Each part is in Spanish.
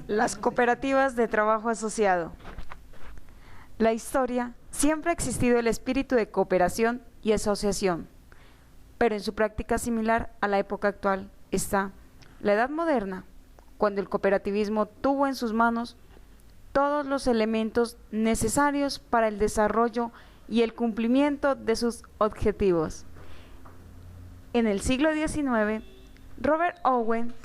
Las cooperativas de trabajo asociado. La historia siempre ha existido el espíritu de cooperación y asociación, pero en su práctica similar a la época actual está la Edad Moderna, cuando el cooperativismo tuvo en sus manos todos los elementos necesarios para el desarrollo y el cumplimiento de sus objetivos. En el siglo XIX, Robert Owen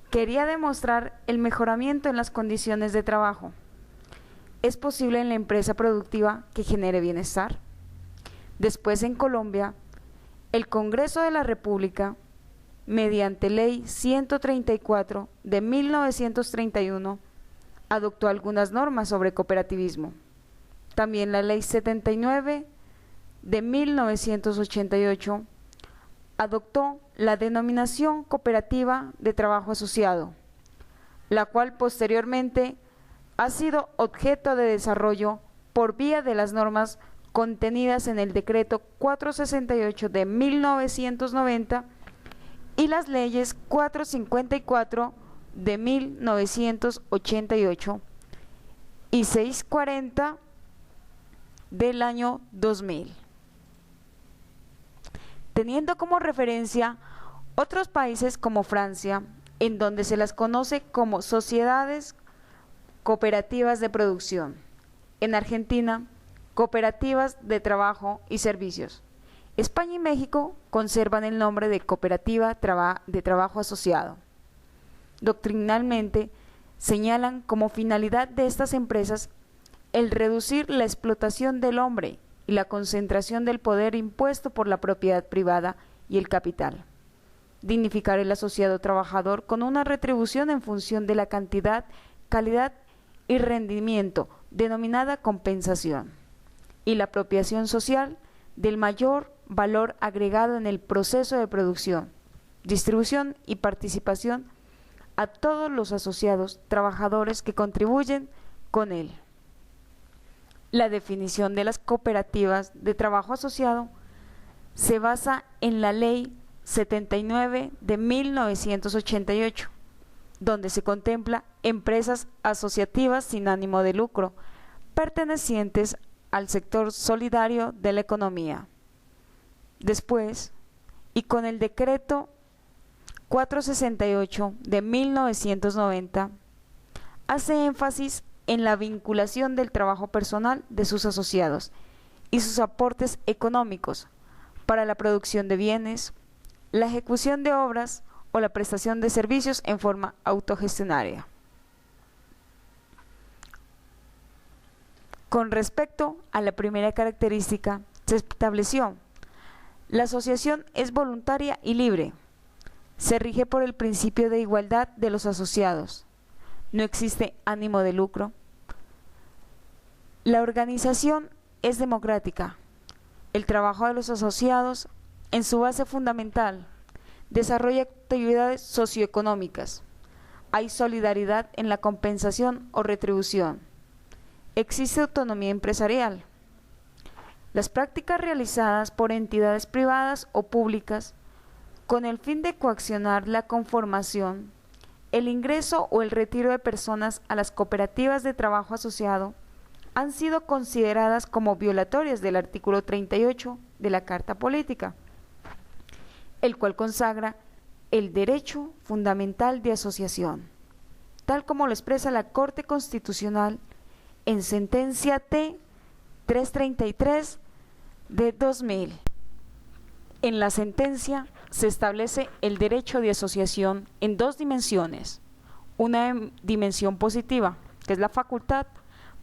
quería demostrar el mejoramiento en las condiciones de trabajo. ¿Es posible en la empresa productiva que genere bienestar? Después, en Colombia, el Congreso de la República, mediante Ley 134 de 1931, adoptó algunas normas sobre cooperativismo. También la Ley 79 de 1988 adoptó la denominación cooperativa de trabajo asociado, la cual posteriormente ha sido objeto de desarrollo por vía de las normas contenidas en el Decreto 468 de 1990 y las leyes 454 de 1988 y 640 del año 2000. Teniendo como referencia otros países como Francia, en donde se las conoce como sociedades cooperativas de producción. En Argentina, cooperativas de trabajo y servicios. España y México conservan el nombre de cooperativa de trabajo asociado. Doctrinalmente, señalan como finalidad de estas empresas el reducir la explotación del hombre y la concentración del poder impuesto por la propiedad privada y el capital. Dignificar el asociado trabajador con una retribución en función de la cantidad, calidad y rendimiento, denominada compensación, y la apropiación social del mayor valor agregado en el proceso de producción, distribución y participación a todos los asociados trabajadores que contribuyen con él. La definición de las cooperativas de trabajo asociado se basa en la Ley 79 de 1988, donde se contempla empresas asociativas sin ánimo de lucro, pertenecientes al sector solidario de la economía. Después, y con el Decreto 468 de 1990, hace énfasis en la vinculación del trabajo personal de sus asociados y sus aportes económicos para la producción de bienes, la ejecución de obras o la prestación de servicios en forma autogestionaria. Con respecto a la primera característica, se estableció: la asociación es voluntaria y libre. Se rige por el principio de igualdad de los asociados. No existe ánimo de lucro. La organización es democrática. El trabajo de los asociados, en su base fundamental, desarrolla actividades socioeconómicas. Hay solidaridad en la compensación o retribución. Existe autonomía empresarial. Las prácticas realizadas por entidades privadas o públicas con el fin de coaccionar la conformación, el ingreso o el retiro de personas a las cooperativas de trabajo asociado han sido consideradas como violatorias del artículo 38 de la Carta Política, el cual consagra el derecho fundamental de asociación, tal como lo expresa la Corte Constitucional en sentencia T 333 de 2000. En la sentencia se establece el derecho de asociación en dos dimensiones: una dimensión positiva, que es la facultad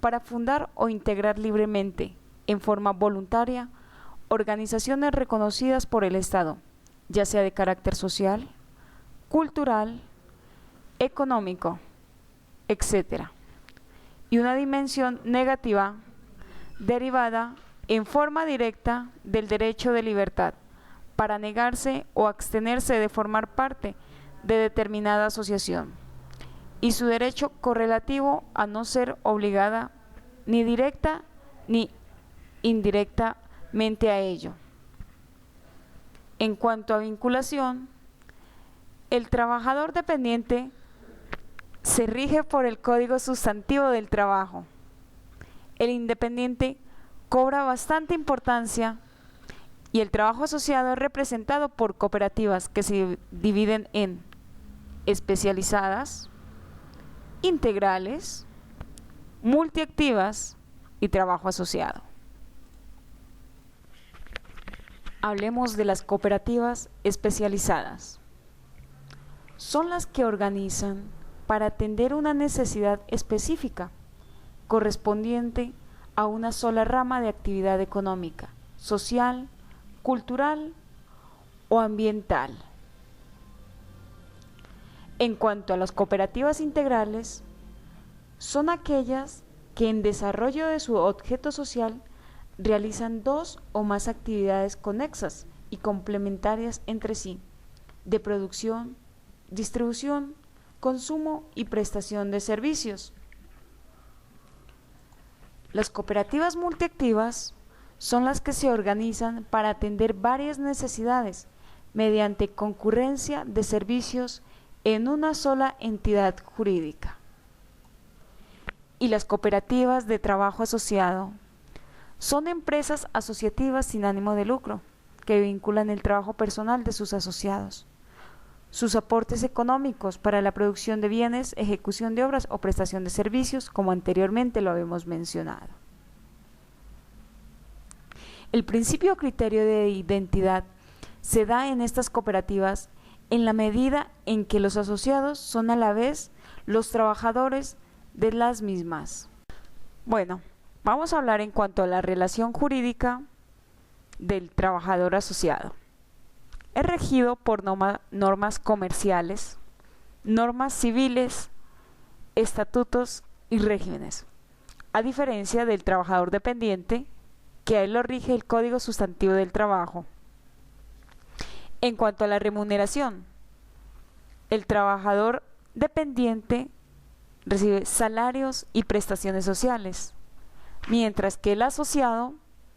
para fundar o integrar libremente, en forma voluntaria, organizaciones reconocidas por el Estado, ya sea de carácter social, cultural, económico, etc. Y una dimensión negativa, derivada en forma directa del derecho de libertad, para negarse o abstenerse de formar parte de determinada asociación, y su derecho correlativo a no ser obligada ni directa ni indirectamente a ello. En cuanto a vinculación, el trabajador dependiente se rige por el Código Sustantivo del Trabajo. El independiente cobra bastante importancia y el trabajo asociado es representado por cooperativas que se dividen en especializadas, integrales, multiactivas y trabajo asociado. Hablemos de las cooperativas especializadas. Son las que organizan para atender una necesidad específica, correspondiente a una sola rama de actividad económica, social, cultural o ambiental. En cuanto a las cooperativas integrales, son aquellas que en desarrollo de su objeto social realizan dos o más actividades conexas y complementarias entre sí, de producción, distribución, consumo y prestación de servicios. Las cooperativas multiactivas son las que se organizan para atender varias necesidades mediante concurrencia de servicios en una sola entidad jurídica. Y las cooperativas de trabajo asociado son empresas asociativas sin ánimo de lucro que vinculan el trabajo personal de sus asociados, sus aportes económicos para la producción de bienes, ejecución de obras o prestación de servicios, como anteriormente lo habíamos mencionado. El principio o criterio de identidad se da en estas cooperativas en la medida en que los asociados son a la vez los trabajadores de las mismas. Bueno, vamos a hablar en cuanto a la relación jurídica del trabajador asociado. Es regido por normas comerciales, normas civiles, estatutos y regímenes, a diferencia del trabajador dependiente, que a él lo rige el Código Sustantivo del Trabajo. En cuanto a la remuneración, el trabajador dependiente recibe salarios y prestaciones sociales, mientras que el asociado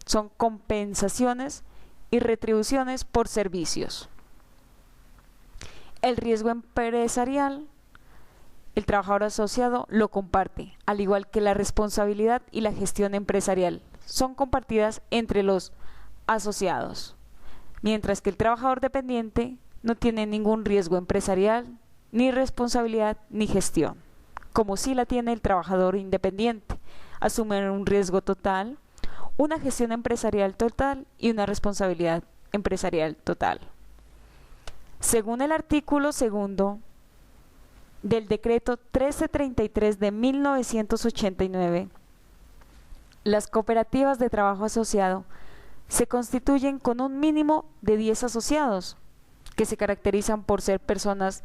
son compensaciones y retribuciones por servicios. El riesgo empresarial, el trabajador asociado lo comparte, al igual que la responsabilidad y la gestión empresarial son compartidas entre los asociados, mientras que el trabajador dependiente no tiene ningún riesgo empresarial, ni responsabilidad, ni gestión, como sí la tiene el trabajador independiente. Asume un riesgo total, una gestión empresarial total y una responsabilidad empresarial total. Según el artículo 2 del decreto 1333 de 1989, las cooperativas de trabajo asociado se constituyen con un mínimo de 10 asociados, que se caracterizan por ser personas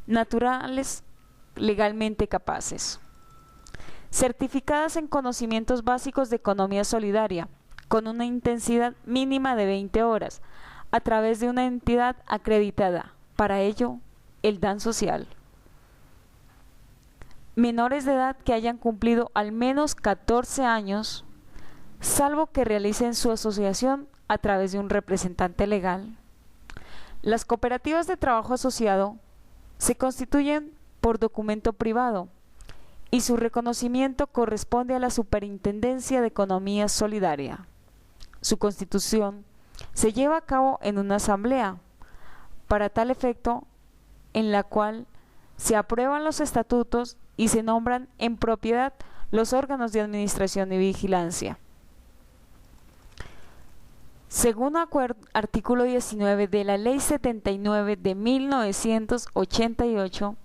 naturales legalmente capaces, certificadas en conocimientos básicos de economía solidaria, con una intensidad mínima de 20 horas, a través de una entidad acreditada, para ello el DAN social. Menores de edad que hayan cumplido al menos 14 años, salvo que realicen su asociación a través de un representante legal. Las cooperativas de trabajo asociado se constituyen por documento privado y su reconocimiento corresponde a la Superintendencia de Economía Solidaria. Su constitución se lleva a cabo en una asamblea, para tal efecto, en la cual se aprueban los estatutos y se nombran en propiedad los órganos de administración y vigilancia. Según artículo 19 de la Ley 79 de 1988,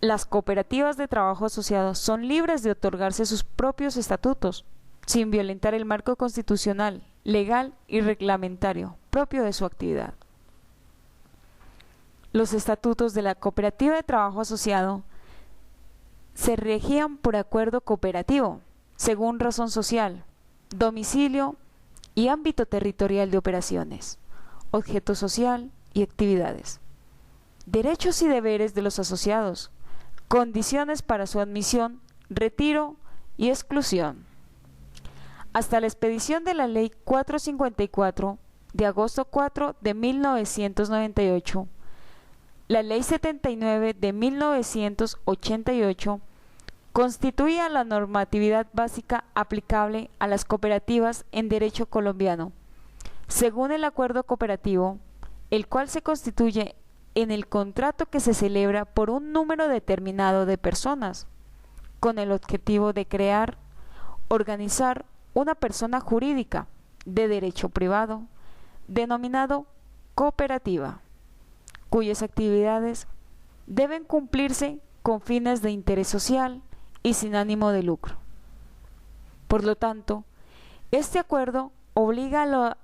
las cooperativas de trabajo asociado son libres de otorgarse sus propios estatutos, sin violentar el marco constitucional, legal y reglamentario propio de su actividad. Los estatutos de la cooperativa de trabajo asociado se regían por acuerdo cooperativo, según razón social, domicilio y ámbito territorial de operaciones, objeto social y actividades, derechos y deberes de los asociados, condiciones para su admisión, retiro y exclusión. Hasta la expedición de la Ley 454 de agosto 4 de 1998, La Ley 79 de 1988 constituía la normatividad básica aplicable a las cooperativas en derecho colombiano, según el acuerdo cooperativo, el cual se constituye en el contrato que se celebra por un número determinado de personas, con el objetivo de crear, organizar una persona jurídica de derecho privado, denominado cooperativa, cuyas actividades deben cumplirse con fines de interés social y sin ánimo de lucro. Por lo tanto, este acuerdo obliga al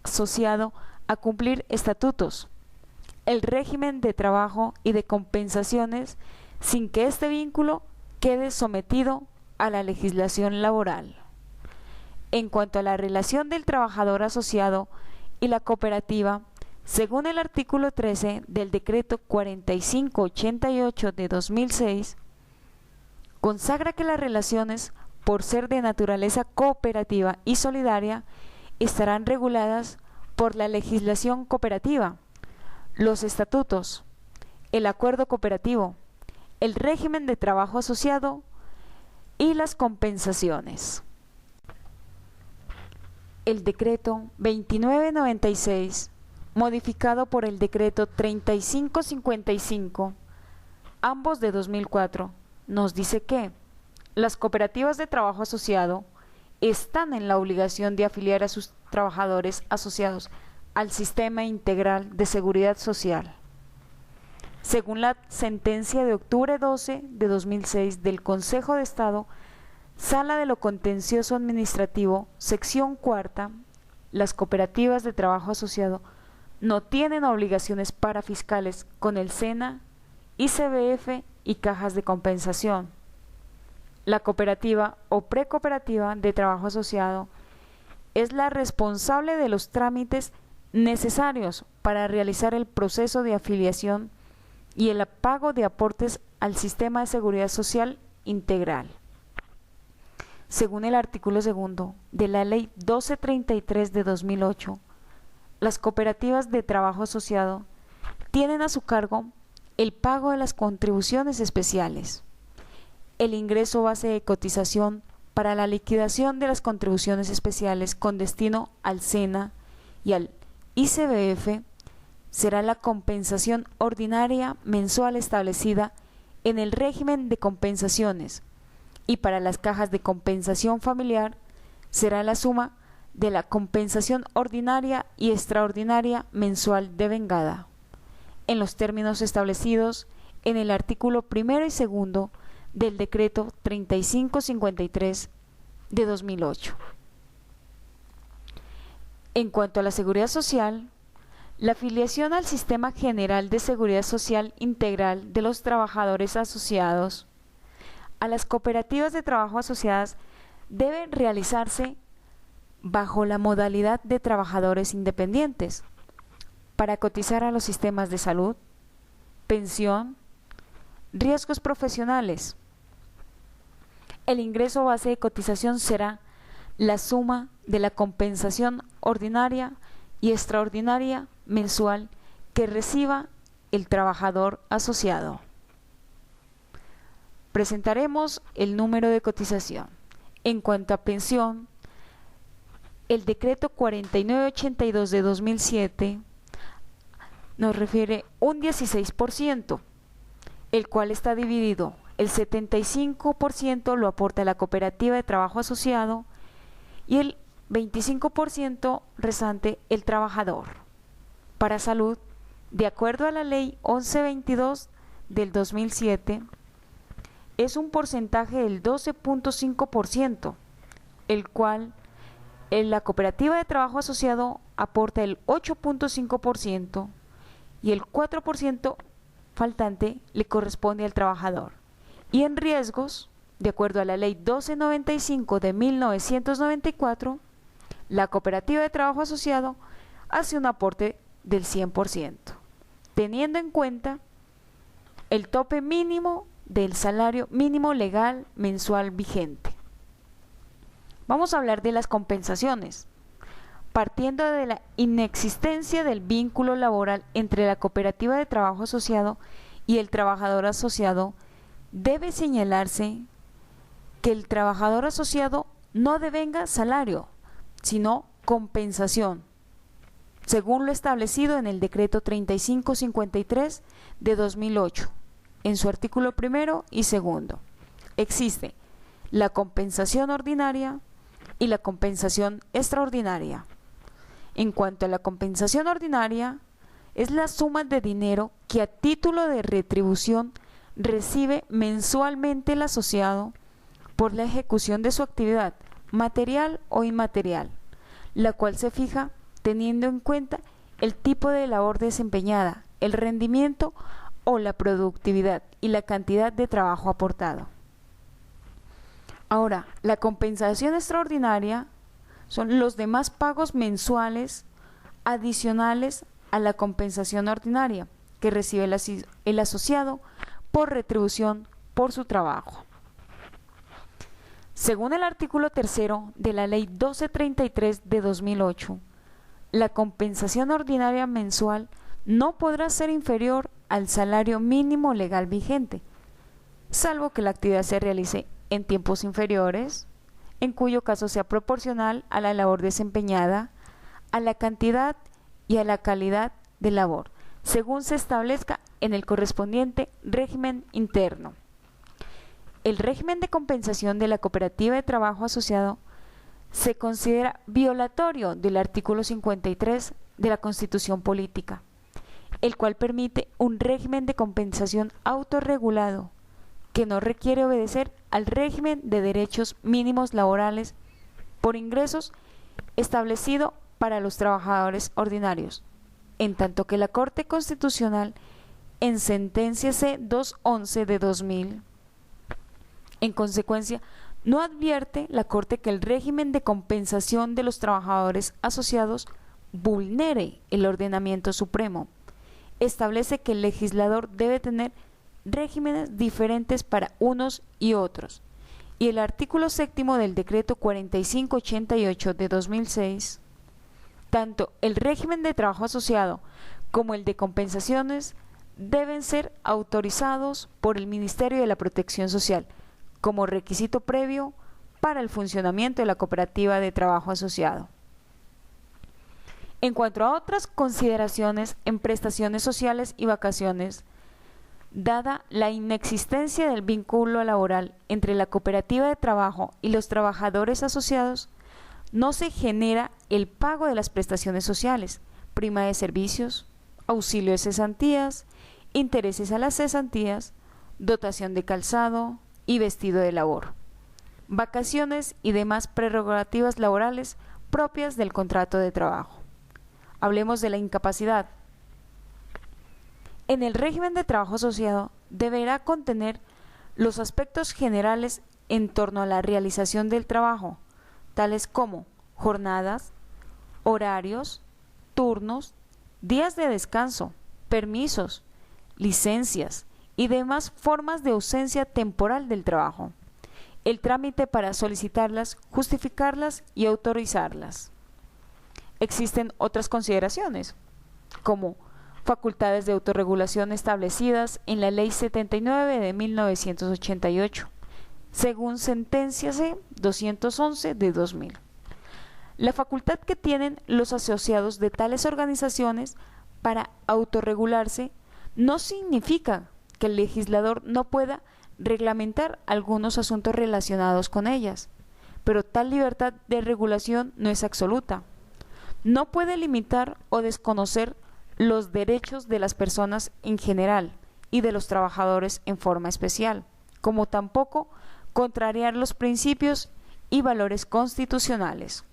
asociado a cumplir estatutos, el régimen de trabajo y de compensaciones sin que este vínculo quede sometido a la legislación laboral. En cuanto a la relación del trabajador asociado y la cooperativa, según el artículo 13 del Decreto 4588 de 2006, consagra que las relaciones, por ser de naturaleza cooperativa y solidaria, estarán reguladas por la legislación cooperativa, los estatutos, el acuerdo cooperativo, el régimen de trabajo asociado y las compensaciones. El decreto 2996, modificado por el decreto 3555, ambos de 2004, nos dice que las cooperativas de trabajo asociado están en la obligación de afiliar a sus trabajadores asociados al Sistema Integral de Seguridad Social. Según la sentencia de octubre 12 de 2006 del Consejo de Estado, Sala de lo Contencioso Administrativo, sección cuarta, las cooperativas de trabajo asociado no tienen obligaciones parafiscales con el SENA, ICBF y cajas de compensación. La cooperativa o precooperativa de trabajo asociado es la responsable de los trámites necesarios para realizar el proceso de afiliación y el pago de aportes al Sistema de Seguridad Social Integral. Según el artículo 2 de la Ley 1233 de 2008, las cooperativas de trabajo asociado tienen a su cargo el pago de las contribuciones especiales, el ingreso base de cotización para la liquidación de las contribuciones especiales con destino al SENA y al ICBF será la compensación ordinaria mensual establecida en el régimen de compensaciones, y para las cajas de compensación familiar será la suma de la compensación ordinaria y extraordinaria mensual devengada, en los términos establecidos en el artículo 1 y 2 del Decreto 3553 de 2008. En cuanto a la seguridad social, la afiliación al Sistema General de Seguridad Social Integral de los trabajadores asociados a las cooperativas de trabajo asociadas debe realizarse bajo la modalidad de trabajadores independientes para cotizar a los sistemas de salud, pensión, riesgos profesionales. El ingreso base de cotización será la suma de la compensación ordinaria y extraordinaria mensual que reciba el trabajador asociado. Presentaremos el número de cotización. En cuanto a pensión, el decreto 4982 de 2007 nos refiere un 16%, el cual está dividido. El 75% lo aporta la cooperativa de trabajo asociado y el 25% restante el trabajador. Para salud, de acuerdo a la ley 1122 del 2007, es un porcentaje del 12.5%, el cual la cooperativa de trabajo asociado aporta el 8.5% y el 4% faltante le corresponde al trabajador. Y en riesgos, de acuerdo a la ley 1295 de 1994, la cooperativa de trabajo asociado hace un aporte del 100%, teniendo en cuenta el tope mínimo del salario mínimo legal mensual vigente. Vamos a hablar de las compensaciones. partiendo de la inexistencia del vínculo laboral entre la cooperativa de trabajo asociado y el trabajador asociado, debe señalarse que el trabajador asociado no devenga salario, sino compensación, según lo establecido en el Decreto 3553 de 2008, en su artículo primero y segundo. Existe la compensación ordinaria y la compensación extraordinaria. En cuanto a la compensación ordinaria, es la suma de dinero que a título de retribución recibe mensualmente el asociado por la ejecución de su actividad, material o inmaterial, la cual se fija teniendo en cuenta el tipo de labor desempeñada, el rendimiento o la productividad y la cantidad de trabajo aportado. Ahora, la compensación extraordinaria son los demás pagos mensuales adicionales a la compensación ordinaria que recibe el asociado por retribución por su trabajo. Según el artículo 3º de la Ley 1233 de 2008, la compensación ordinaria mensual no podrá ser inferior al salario mínimo legal vigente, salvo que la actividad se realice en tiempos inferiores, en cuyo caso sea proporcional a la labor desempeñada, a la cantidad y a la calidad de labor, según se establezca en el correspondiente régimen interno. El régimen de compensación de la cooperativa de trabajo asociado se considera violatorio del artículo 53 de la Constitución Política, el cual permite un régimen de compensación autorregulado que no requiere obedecer al régimen de derechos mínimos laborales por ingresos establecido para los trabajadores ordinarios, en tanto que la Corte Constitucional, en sentencia C-211 de 2000, en consecuencia, no advierte la Corte que el régimen de compensación de los trabajadores asociados vulnere el ordenamiento supremo. Establece que el legislador debe tener regímenes diferentes para unos y otros, y el artículo 7º del Decreto 4588 de 2006, tanto el régimen de trabajo asociado como el de compensaciones deben ser autorizados por el Ministerio de la Protección Social como requisito previo para el funcionamiento de la cooperativa de trabajo asociado. En cuanto a otras consideraciones en prestaciones sociales y vacaciones, dada la inexistencia del vínculo laboral entre la cooperativa de trabajo y los trabajadores asociados, no se genera el pago de las prestaciones sociales, prima de servicios, auxilio de cesantías, intereses a las cesantías, dotación de calzado y vestido de labor, vacaciones y demás prerrogativas laborales propias del contrato de trabajo. Hablemos de la incapacidad. En el régimen de trabajo asociado deberá contener los aspectos generales en torno a la realización del trabajo, tales como jornadas, horarios, turnos, días de descanso, permisos, licencias y demás formas de ausencia temporal del trabajo, el trámite para solicitarlas, justificarlas y autorizarlas. Existen otras consideraciones, como facultades de autorregulación establecidas en la Ley 79 de 1988, según sentencia C-211 de 2000. La facultad que tienen los asociados de tales organizaciones para autorregularse no significa que el legislador no pueda reglamentar algunos asuntos relacionados con ellas, pero tal libertad de regulación no es absoluta. No puede limitar o desconocer los derechos de las personas en general y de los trabajadores en forma especial, como tampoco contrariar los principios y valores constitucionales.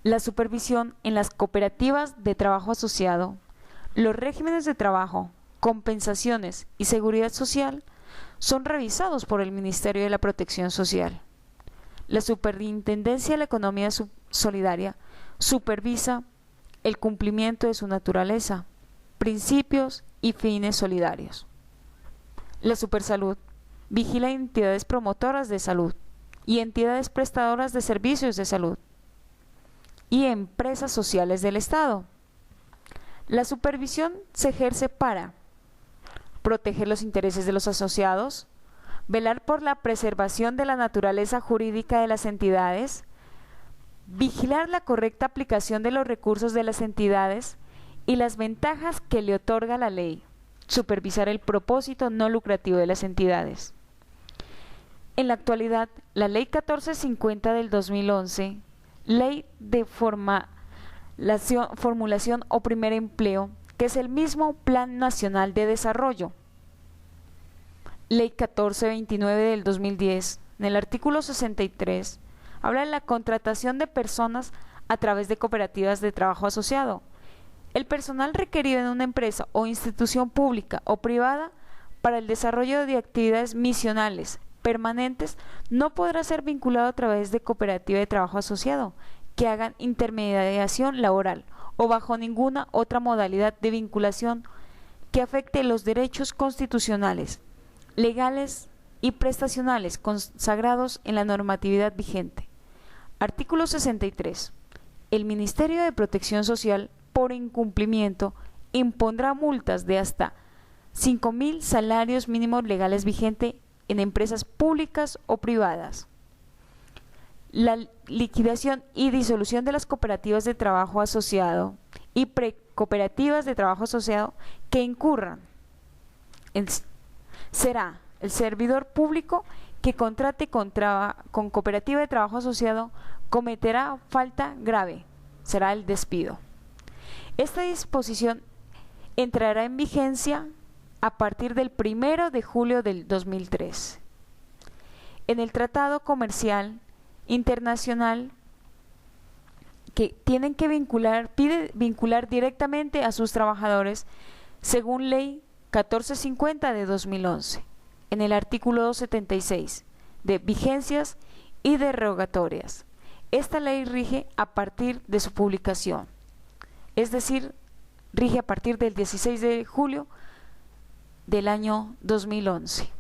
La supervisión en las cooperativas de trabajo asociado, los regímenes de trabajo, compensaciones y seguridad social son revisados por el Ministerio de la Protección Social. La Superintendencia de la Economía Solidaria supervisa el cumplimiento de su naturaleza, principios y fines solidarios. La Supersalud vigila entidades promotoras de salud y entidades prestadoras de servicios de salud. y empresas sociales del Estado. La supervisión se ejerce para proteger los intereses de los asociados, velar por la preservación de la naturaleza jurídica de las entidades, vigilar la correcta aplicación de los recursos de las entidades y las ventajas que le otorga la ley, supervisar el propósito no lucrativo de las entidades. En la actualidad, la Ley 1450 del 2011, Ley de Formulación o Primer Empleo, que es el mismo Plan Nacional de Desarrollo. Ley 1429 del 2010, en el artículo 63, habla de la contratación de personas a través de cooperativas de trabajo asociado. El personal requerido en una empresa o institución pública o privada para el desarrollo de actividades misionales permanentes no podrá ser vinculado a través de cooperativa de trabajo asociado que hagan intermediación laboral o bajo ninguna otra modalidad de vinculación que afecte los derechos constitucionales, legales y prestacionales consagrados en la normatividad vigente. Artículo 63. El Ministerio de Protección Social, por incumplimiento, impondrá multas de hasta 5.000 salarios mínimos legales vigentes en empresas públicas o privadas. La liquidación y disolución de las cooperativas de trabajo asociado y precooperativas de trabajo asociado que incurran será el servidor público que contrate con cooperativa de trabajo asociado cometerá falta grave, será el despido. Esta disposición entrará en vigencia a partir del 1 de julio del 2003. En el Tratado Comercial Internacional que tienen que pide vincular directamente a sus trabajadores según Ley 1450 de 2011, en el artículo 276, de vigencias y derogatorias. Esta ley rige a partir de su publicación, es decir, rige a partir del 16 de julio del año 2011.